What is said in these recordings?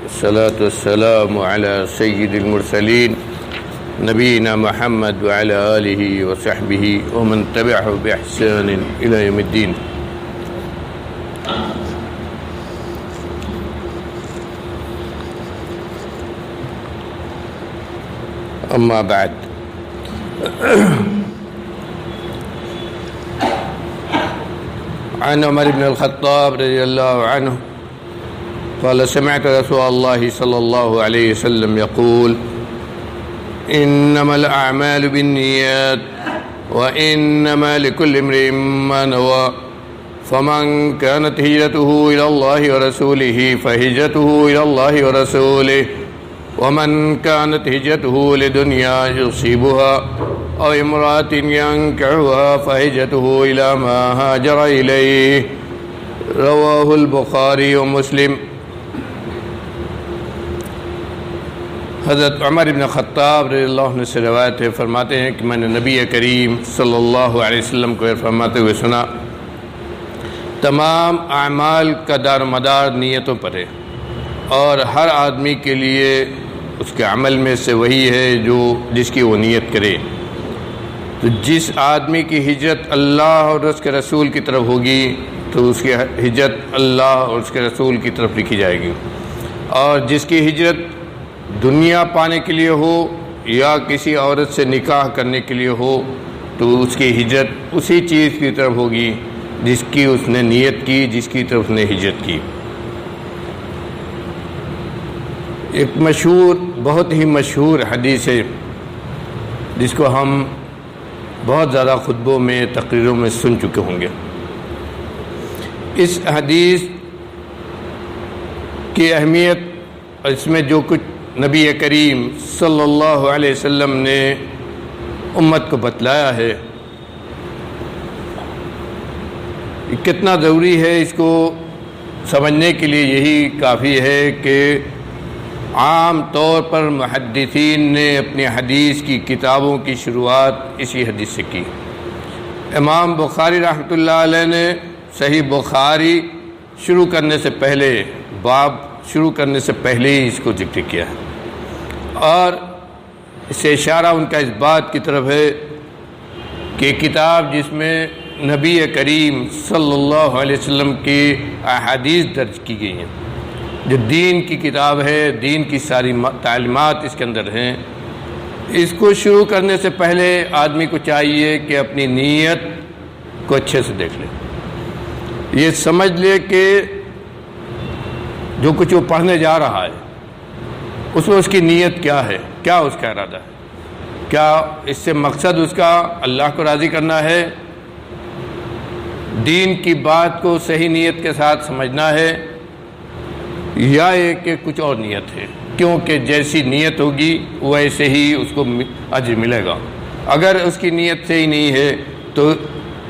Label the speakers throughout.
Speaker 1: الصلاة والسلام على سيد المرسلين نبينا محمد وعلى آله وصحبه ومن تبعه بإحسان إلى يوم الدين. أما بعد، عن عمر بن الخطاب رضي الله عنه قال: سمعت رسول الله صلى الله عليه وسلم يقول: إنما الأعمال بالنيات وإنما لكل امرئ ما نوى، فمن كانت هجرته إلى الله ورسوله فهجرته إلى الله ورسوله، ومن كانت هجرته لدنيا يصيبها أو امرأة ينكحها فهجرته إلى ما هاجر إليه. رواه البخاری و مسلم. حضرت عمر بن خطاب رضی اللہ عنہ سے روایت ہے، فرماتے ہیں کہ میں نے نبی کریم صلی اللہ علیہ وسلم کو فرماتے ہوئے سنا: تمام اعمال کا دار و مدار نیتوں پر ہے، اور ہر آدمی کے لیے اس کے عمل میں سے وہی ہے جس کی وہ نیت کرے. تو جس آدمی کی ہجرت اللہ اور اس کے رسول کی طرف ہوگی تو اس کی ہجرت اللہ اور اس کے رسول کی طرف لکھی جائے گی، اور جس کی ہجرت دنیا پانے کے لیے ہو یا کسی عورت سے نکاح کرنے کے لیے ہو تو اس کی ہجرت اسی چیز کی طرف ہوگی جس کی اس نے نیت کی، جس کی طرف نے ہجرت کی. ایک بہت ہی مشہور حدیث ہے جس کو ہم بہت زیادہ خطبوں میں، تقریروں میں سن چکے ہوں گے. اس حدیث کی اہمیت، اس میں جو کچھ نبی کریم صلی اللہ علیہ وسلم نے امت کو بتلایا ہے، کتنا ضروری ہے اس کو سمجھنے کے لیے یہی کافی ہے کہ عام طور پر محدثین نے اپنی حدیث کی کتابوں کی شروعات اسی حدیث سے کی. امام بخاری رحمۃ اللہ علیہ نے صحیح بخاری شروع کرنے سے پہلے، باب شروع کرنے سے پہلے ہی اس کو ذکر کیا ہے، اور اس سے اشارہ ان کا اس بات کی طرف ہے کہ کتاب جس میں نبی کریم صلی اللہ علیہ وسلم کی احادیث درج کی گئی ہیں، جو دین کی کتاب ہے، دین کی ساری تعلیمات اس کے اندر ہیں، اس کو شروع کرنے سے پہلے آدمی کو چاہیے کہ اپنی نیت کو اچھے سے دیکھ لے، یہ سمجھ لے کہ جو کچھ وہ پڑھنے جا رہا ہے اس میں اس کی نیت کیا ہے، کیا اس کا ارادہ ہے، کیا اس سے مقصد اس کا اللہ کو راضی کرنا ہے، دین کی بات کو صحیح نیت کے ساتھ سمجھنا ہے، یا یہ کہ کچھ اور نیت ہے. کیونکہ جیسی نیت ہوگی ویسے ہی اس کو اجر ملے گا. اگر اس کی نیت صحیح نہیں ہے تو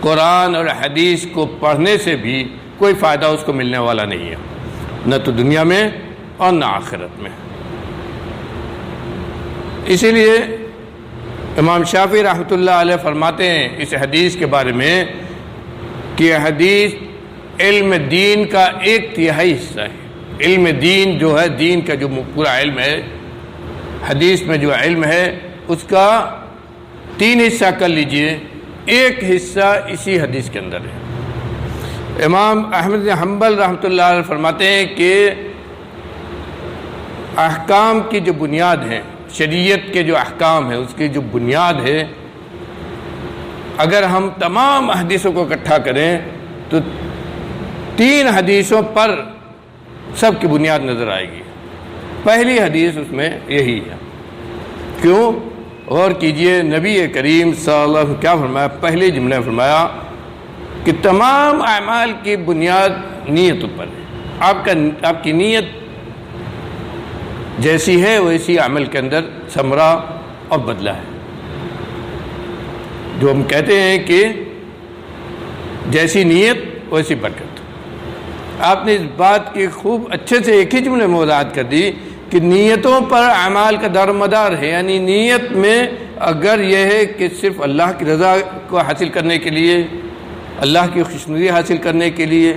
Speaker 1: قرآن اور حدیث کو پڑھنے سے بھی کوئی فائدہ اس کو ملنے والا نہیں ہے، نہ تو دنیا میں اور نہ آخرت میں. اسی لیے امام شافعی رحمۃ اللہ علیہ فرماتے ہیں اس حدیث کے بارے میں کہ حدیث علم دین کا 1/3 حصہ ہے. علم دین جو ہے، دین کا جو پورا علم ہے، حدیث میں جو علم ہے اس کا 3 حصہ کر لیجئے، 1 حصہ اسی حدیث کے اندر ہے. امام احمد بن حنبل رحمۃ اللہ علیہ فرماتے ہیں کہ احکام کی جو بنیاد ہے، شریعت کے جو احکام ہیں اس کی جو بنیاد ہے، اگر ہم تمام حدیثوں کو اکٹھا کریں تو 3 حدیثوں پر سب کی بنیاد نظر آئے گی. پہلی حدیث اس میں یہی ہے. کیوں؟ غور کیجئے، نبی کریم صلی اللہ علیہ وسلم کیا فرمایا؟ پہلے جملے فرمایا کہ تمام اعمال کی بنیاد نیت پر ہے. آپ کی نیت جیسی ہے ویسی عمل کے اندر ثمرہ اور بدلہ ہے. جو ہم کہتے ہیں کہ جیسی نیت ویسی برکت. آپ نے اس بات کی خوب اچھے سے ایک ہی جملے میں وضاحت کر دی کہ نیتوں پر اعمال کا دار و مدار ہے. یعنی نیت میں اگر یہ ہے کہ صرف اللہ کی رضا کو حاصل کرنے کے لیے، اللہ کی خوشنودی حاصل کرنے کے لیے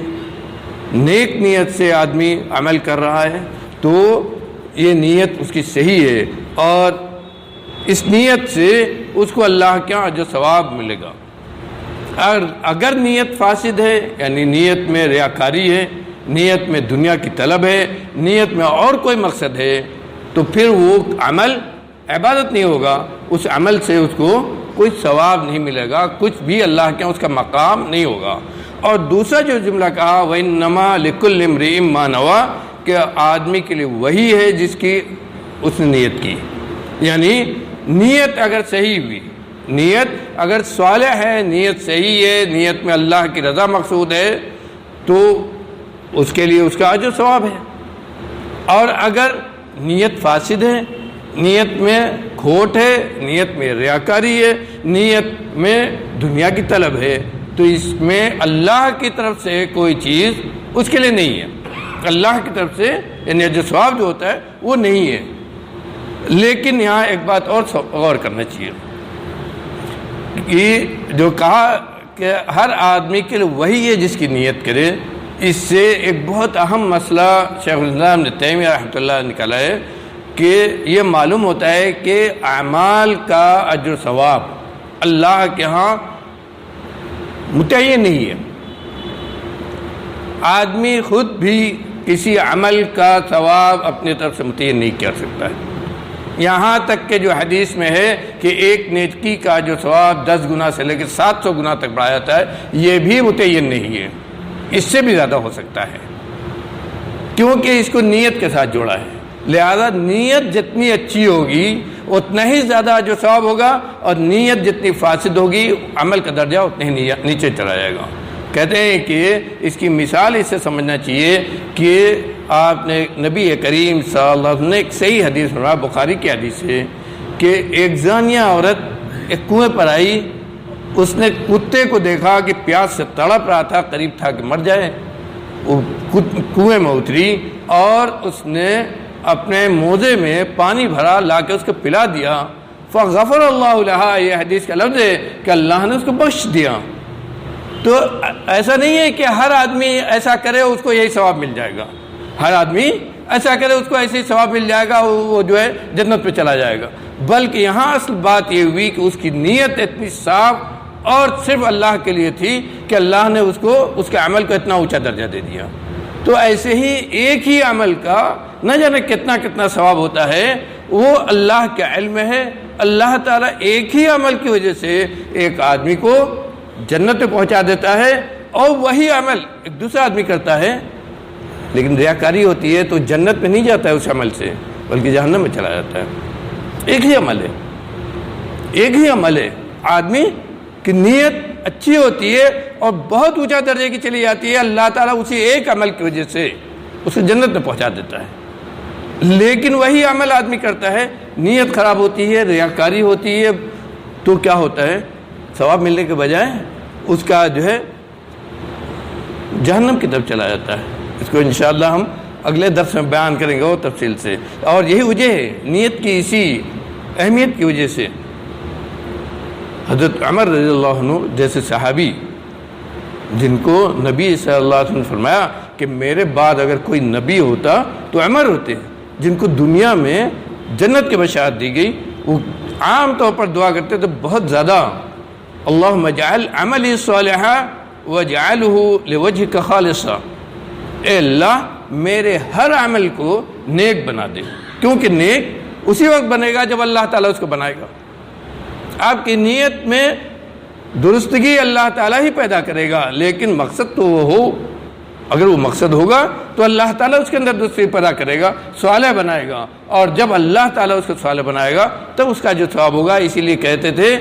Speaker 1: نیک نیت سے آدمی عمل کر رہا ہے تو یہ نیت اس کی صحیح ہے، اور اس نیت سے اس کو اللہ کے یہاں جو ثواب ملے گا۔ اگر نیت فاسد ہے، یعنی نیت میں ریاکاری ہے، نیت میں دنیا کی طلب ہے، نیت میں اور کوئی مقصد ہے، تو پھر وہ عمل عبادت نہیں ہوگا، اس عمل سے اس کو کوئی ثواب نہیں ملے گا، کچھ بھی اللہ کے اس کا مقام نہیں ہوگا۔ اور دوسرا جو جملہ کہا وَإِنَّمَا لِكُلِّ امْرِئٍ مَّا نَوَىٰ، کہ آدمی کے لیے وہی ہے جس کی اس نے نیت کی، یعنی نیت اگر صحیح ہوئی، نیت اگر صالح ہے، نیت صحیح ہے، نیت میں اللہ کی رضا مقصود ہے، تو اس کے لیے اس کا اجر ثواب ہے۔ اور اگر نیت فاسد ہے، نیت میں کھوٹ ہے، نیت میں ریاکاری ہے، نیت میں دنیا کی طلب ہے، تو اس میں اللہ کی طرف سے کوئی چیز اس کے لیے نہیں ہے، اللہ کی طرف سے یعنی اجر ثواب جو ہوتا ہے وہ نہیں ہے۔ لیکن یہاں ایک بات اور غور کرنا چاہیے کہ جو کہا کہ ہر آدمی کے لیے وہی ہے جس کی نیت کرے، اس سے ایک بہت اہم مسئلہ شیخ الاسلام ابن تیمیہ رحمۃ اللہ نے نکالا ہے کہ یہ معلوم ہوتا ہے کہ اعمال کا اجر ثواب اللہ کے ہاں متعین نہیں ہے۔ آدمی خود بھی کسی عمل کا ثواب اپنی طرف سے متعین نہیں کر سکتا ہے، یہاں تک کہ جو حدیث میں ہے کہ ایک نیکی کا جو ثواب 10 گنا سے لے کے 700 گنا تک بڑھا جاتا ہے، یہ بھی متعین نہیں ہے، اس سے بھی زیادہ ہو سکتا ہے، کیونکہ اس کو نیت کے ساتھ جوڑا ہے۔ لہذا نیت جتنی اچھی ہوگی اتنا ہی زیادہ جو ثواب ہوگا، اور نیت جتنی فاسد ہوگی عمل کا درجہ اتنا ہی نیچے چلا جائے گا۔ کہتے ہیں کہ اس کی مثال اس سے سمجھنا چاہیے کہ آپ نے نبی کریم صلی اللہ علیہ وسلم نے ایک صحیح حدیث سنا، بخاری کی حدیث ہے کہ ایک زانیہ عورت ایک کنویں پر آئی، اس نے کتے کو دیکھا کہ پیاس سے تڑپ رہا تھا، قریب تھا کہ مر جائے، وہ کنویں میں اتری اور اس نے اپنے موزے میں پانی بھرا، لا کے اس کو پلا دیا، فغفر اللہ لہا، یہ حدیث کا لفظ ہے کہ اللہ نے اس کو بخش دیا۔ تو ایسا نہیں ہے کہ ہر آدمی ایسا کرے اس کو یہی ثواب مل جائے گا، ہر آدمی ایسا کرے اس کو ایسے ہی ثواب مل جائے گا، وہ جو ہے جنت پہ چلا جائے گا، بلکہ یہاں اصل بات یہ ہوئی کہ اس کی نیت اتنی صاف اور صرف اللہ کے لیے تھی کہ اللہ نے اس کو اس کے عمل کو اتنا اونچا درجہ دے دیا۔ تو ایسے ہی ایک ہی عمل کا نہ جانے کتنا کتنا ثواب ہوتا ہے، وہ اللہ کے علم ہے۔ اللہ تعالیٰ ایک ہی عمل کی وجہ سے ایک آدمی کو جنت پہ پہنچا دیتا ہے، اور وہی عمل ایک دوسرا آدمی کرتا ہے لیکن ریاکاری ہوتی ہے تو جنت میں نہیں جاتا ہے اس عمل سے، بلکہ جہنم میں چلا جاتا ہے۔ ایک ہی عمل ہے، ایک ہی عمل ہے، آدمی کی نیت اچھی ہوتی ہے اور بہت اونچا درجے کی چلی جاتی ہے، اللہ تعالیٰ اسی ایک عمل کی وجہ سے اسے جنت میں پہنچا دیتا ہے۔ لیکن وہی عمل آدمی کرتا ہے، نیت خراب ہوتی ہے، ریاکاری ہوتی ہے، تو کیا ہوتا ہے؟ ثواب ملنے کے بجائے اس کا جو ہے جہنم کی طرف چلا جاتا ہے۔ اس کو انشاءاللہ ہم اگلے درس میں بیان کریں گے وہ تفصیل سے، اور یہی وجہ ہے نیت کی اسی اہمیت کی وجہ سے حضرت عمر رضی اللہ عنہ جیسے صحابی، جن کو نبی صلی اللہ علیہ وسلم نے فرمایا کہ میرے بعد اگر کوئی نبی ہوتا تو عمر ہوتے، جن کو دنیا میں جنت کی بشارت دی گئی، وہ عام طور پر دعا کرتے تو بہت زیادہ اللہم اجعل عملی صالحا واجعلہ لوجہک خالصا، اے اللہ میرے ہر عمل کو نیک بنا دے، کیونکہ نیک اسی وقت بنے گا جب اللہ تعالیٰ اس کو بنائے گا۔ آپ کی نیت میں درستگی اللہ تعالیٰ ہی پیدا کرے گا، لیکن مقصد تو وہ ہو، اگر وہ مقصد ہوگا تو اللہ تعالیٰ اس کے اندر درستگی پیدا کرے گا، صالح بنائے گا، اور جب اللہ تعالیٰ اس کو صالح بنائے گا تب اس کا جو ثواب ہوگا۔ اسی لیے کہتے تھے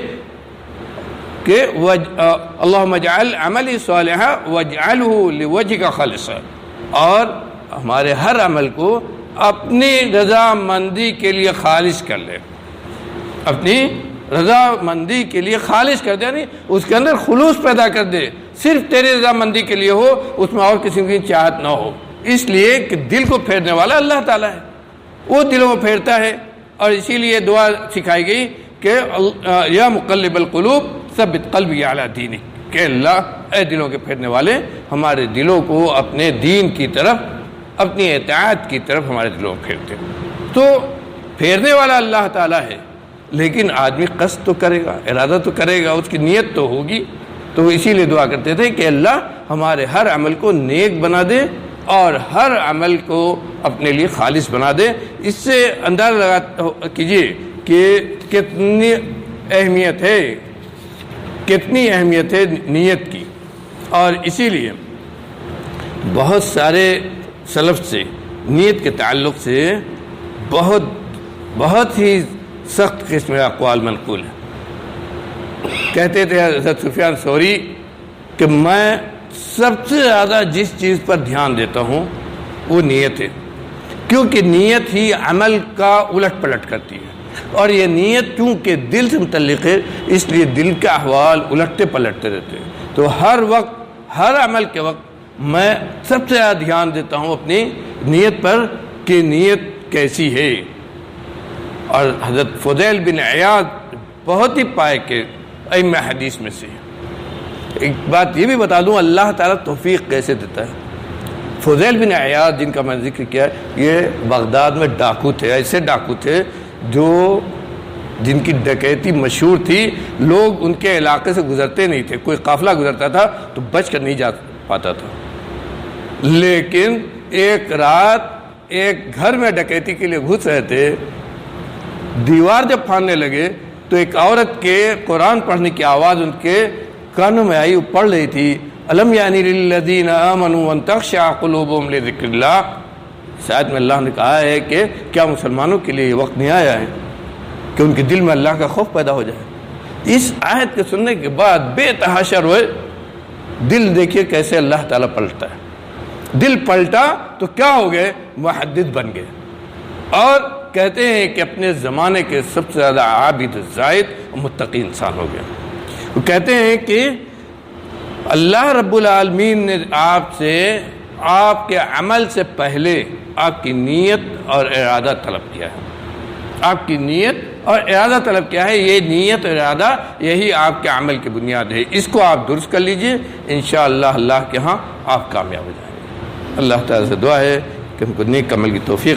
Speaker 1: کہ اللہم اجعل عملی صالحا واجعلہ لوجہک خالصا، اور ہمارے ہر عمل کو اپنی رضا مندی کے لیے خالص کر لے، اپنی رضا مندی کے لیے خالص کر دے، یعنی اس کے اندر خلوص پیدا کر دے، صرف تیری رضا مندی کے لیے ہو، اس میں اور کسی کی چاہت نہ ہو، اس لیے کہ دل کو پھیرنے والا اللہ تعالیٰ ہے، وہ دلوں کو پھیرتا ہے۔ اور اسی لیے دعا سکھائی گئی کہ یا مقلب القلوب ثبت قلبی علی دینک، کہ اللہ اے دلوں کے پھیرنے والے ہمارے دلوں کو اپنے دین کی طرف اپنی اطاعت کی طرف ہمارے دلوں کو پھیرتے ہیں۔ تو پھیرنے والا اللہ تعالیٰ ہے، لیکن آدمی قصد تو کرے گا، ارادہ تو کرے گا، اس کی نیت تو ہوگی۔ تو اسی لیے دعا کرتے تھے کہ اللہ ہمارے ہر عمل کو نیک بنا دے اور ہر عمل کو اپنے لیے خالص بنا دے۔ اس سے اندازہ لگا کیجئے کہ کتنی اہمیت ہے نیت کی، اور اسی لیے بہت سارے سلف سے نیت کے تعلق سے بہت ہی سخت قسم کے اقوال منقول ہیں۔ کہتے تھے حضرت سفیان ثوری کہ میں سب سے زیادہ جس چیز پر دھیان دیتا ہوں وہ نیت ہے، کیونکہ نیت ہی عمل کا الٹ پلٹ کرتی ہے، اور یہ نیت چونکہ دل سے متعلق ہے اس لیے دل کے احوال الٹتے پلٹتے رہتے ہیں۔ تو ہر وقت، ہر عمل کے وقت میں سب سے زیادہ دھیان دیتا ہوں اپنی نیت پر کہ نیت کیسی ہے۔ اور حضرت فضیل بن عیاض بہت ہی پائے کے ائمہ حدیث میں سے۔ ایک بات یہ بھی بتا دوں، اللہ تعالیٰ توفیق کیسے دیتا ہے۔ فضیل بن عیاض جن کا میں ذکر کیا ہے، یہ بغداد میں ڈاکو تھے، ایسے ڈاکو تھے جن کی ڈکیتی مشہور تھی، لوگ ان کے علاقے سے گزرتے نہیں تھے، کوئی قافلہ گزرتا تھا تو بچ کر نہیں جا پاتا تھا۔ لیکن ایک رات ایک گھر میں ڈکیتی کے لیے گھس رہے تھے، دیوار جب پھاڑنے لگے تو ایک عورت کے قرآن پڑھنے کی آواز ان کے کانوں میں آئی، وہ پڑھ رہی تھی الم یعنی للذین آمنوا ان تخشع قلوبهم لذکر اللہ۔ شاید میں اللہ نے کہا ہے کہ کیا مسلمانوں کے لیے یہ وقت نہیں آیا ہے کہ ان کے دل میں اللہ کا خوف پیدا ہو جائے۔ اس آیت کے سننے کے بعد بے تحاشا روئے۔ دل دیکھیے کیسے اللہ تعالیٰ پلٹتا ہے۔ دل پلٹا تو کیا ہو گئے؟ محدث بن گئے، اور کہتے ہیں کہ اپنے زمانے کے سب سے زیادہ عابد، زاہد اور متقی انسان ہو گئے۔ وہ کہتے ہیں کہ اللہ رب العالمین نے آپ کے عمل سے پہلے آپ کی نیت اور ارادہ طلب کیا ہے۔ آپ کی نیت اور ارادہ طلب کیا ہے، یہ نیت اور ارادہ یہی آپ کے عمل کی بنیاد ہے۔ اس کو آپ درست کر لیجئے، انشاءاللہ اللہ کے ہاں آپ کامیاب ہو جائیں گے۔ اللہ تعالیٰ سے دعا ہے کہ ہم کو نیک عمل کی توفیق